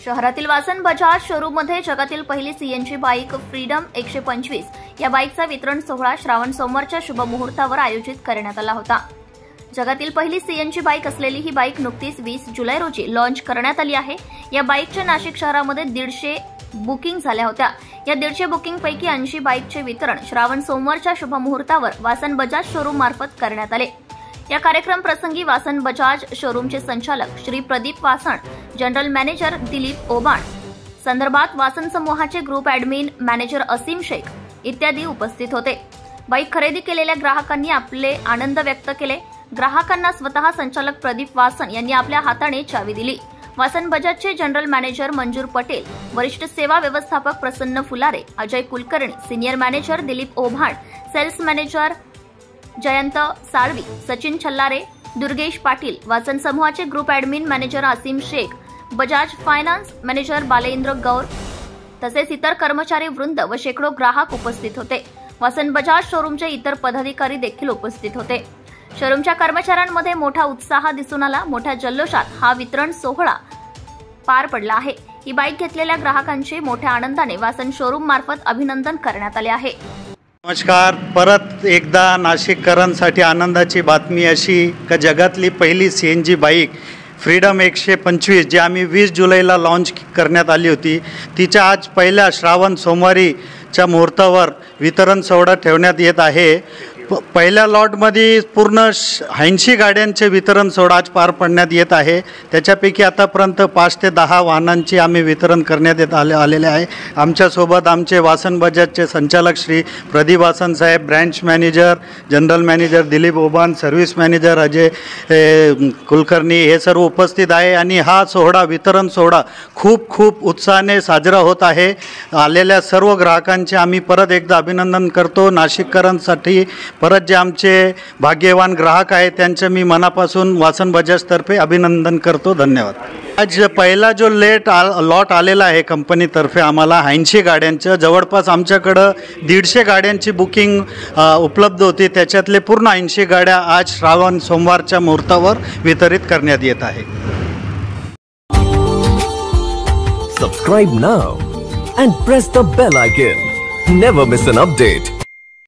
शहरातील वासन बजाज शोरूम मध्ये जगातील पहिली सीएनजी बाईक फ्रीडम 125 या बाईकचा वितरण सोहळा श्रावण सोमवारच्या शुभ मुहूर्तावर आयोजित करण्यात आला होता। जगातील पहिली सीएनजी बाईक असलेली ही बाईक नुकतीच 20 जुलै रोजी लॉन्च करण्यात आली आहे। या बाईकच्या नाशिक शहरामध्ये 150 बुकिंग झाल्या होत्या। या 150 बुकिंग पैकी 80 बाईकचे वितरण श्रावण सोमवारच्या शुभ मुहूर्तावर वासन बजाज शोरूम मार्फत करण्यात आले। या कार्यक्रम प्रसंगी वासन बजाज शोरूमचे संचालक श्री प्रदीप वासण, जनरल मॅनेजर दिलीप ओबाण, संदर्भात वासन समूहाचे group admin manager Asim Shaikh इत्यादी उपस्थित होते। बाईक खरेदी केलेल्या ग्राहकांनी आपले आनंद व्यक्त केले। ग्राहकांना स्वतः संचालक प्रदीप वासण यांनी आपल्या हाताने चावी दिली। वासन बजाजचे जनरल मॅनेजर मंजूर पटेल, वरिष्ठ सेवा व्यवस्थापक Prasanna Phulare, Ajay Kulkarni, senior manager Dilip Obhan, sales manager Jayant Salvi, Sachin Chhallare, Durgesh Patil, Vasan समूहाचे group admin manager Asim Shaikh, Bajaj finance manager Balendra Gaur तसेच इतर कर्मचारी वृंद व शेकडो ग्राहक उपस्थित होते। वासन बजाज शोरूमचे इतर पदाधिकारी देखील उपस्थित होते। शोरूमच्या कर्मचाऱ्यांमध्ये मोठा उत्साह दिसून आला। मोठ्या जल्लोषात हा वितरण सोहळा पार पडला आहे। ही बाईक घेतलेल्या ग्राहकांचे मोठ्या आनंदाने वासन शोरूम मार्फत अभिनंदन करण्यात आले आहे। नमस्कार, परत एकदा नाशिककरांसाठी आनंदाची बातमी अशी की जगातली पहिली सीएनजी बाईक फ्रीडम 125 जी आम्ही 20 जुलैला लॉन्च करण्यात आली होती, तिच्या आज पहिल्या श्रावण सोमवारीच्या मुहूर्तावर वितरण सोहळा ठेवण्यात येत आहे। पहिल्या लॉटमध्ये पूर्ण 80 गाड्यांचे वितरण सोहळा आज पार पडण्यात येत आहे। त्याच्यापैकी आतापर्यंत 5 ते 10 वाहनांची आम्ही वितरण करण्यात आलेले आहे। आमच्यासोबत आमचे वासन बजाजचे संचालक श्री प्रदीप वासन साहेब, branch manager, general manager Dilip Oban, service manager Ajay Kulkarni हे सर्व उपस्थित आहे आणि हा सोहळा वितरण सोहळा खूप उत्साहाने साजरा होत आहे। आलेल्या सर्व ग्राहकांचे आम्ही परत एकदा अभिनंदन करतो। नाशिककरांसाठी परत जे आमचे भाग्यवान ग्राहक आहेत त्यांचे मी मनापासून वासन बजाजतर्फे अभिनंदन करतो। धन्यवाद। आज पहिला जो लॉट आलेला आहे कंपनीतर्फे आम्हाला 80 गाड्यांचं, जवळपास आमच्याकडं 150 गाड्यांची बुकिंग उपलब्ध होती। त्याच्यातले पूर्ण 80 गाड्या आज श्रावण सोमवारच्या मुहूर्तावर वितरित करण्यात येत आहे। Subscribe now and press the bell icon. Never miss an update.